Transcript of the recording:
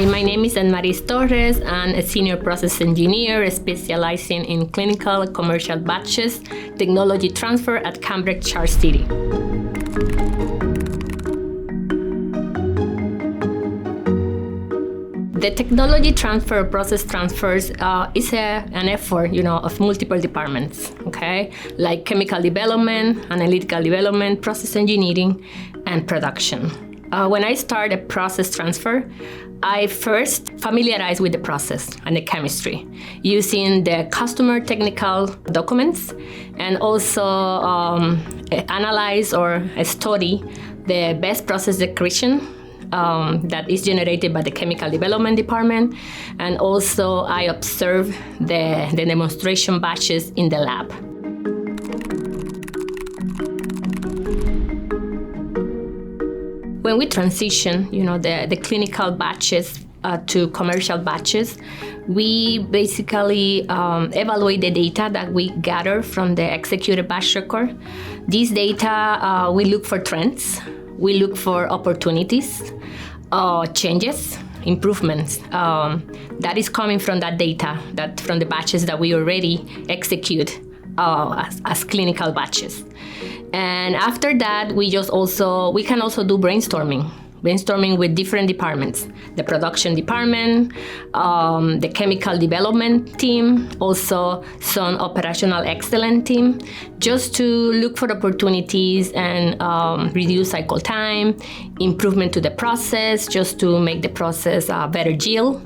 Hi, my name is Anmaris Torres. I'm a senior process engineer specializing in clinical and commercial batches, technology transfer at Cambrex Charles City. The technology transfer, process transfers is an effort, of multiple departments, okay? Like chemical development, analytical development, process engineering, and production. When I start a process transfer, I first familiarize with the process and the chemistry using the customer technical documents and also analyze or study the best process description that is generated by the chemical development department, and also I observe the demonstration batches in the lab. When we transition, the clinical batches to commercial batches, we basically evaluate the data that we gather from the executed batch record. This data, we look for trends, we look for opportunities, changes, improvements that is coming from that data, from the batches that we already execute as clinical batches. And after that, we can also do brainstorming with different departments, the production department, the chemical development team, also some operational excellence team, just to look for opportunities and reduce cycle time, improvement to the process, just to make the process better yield.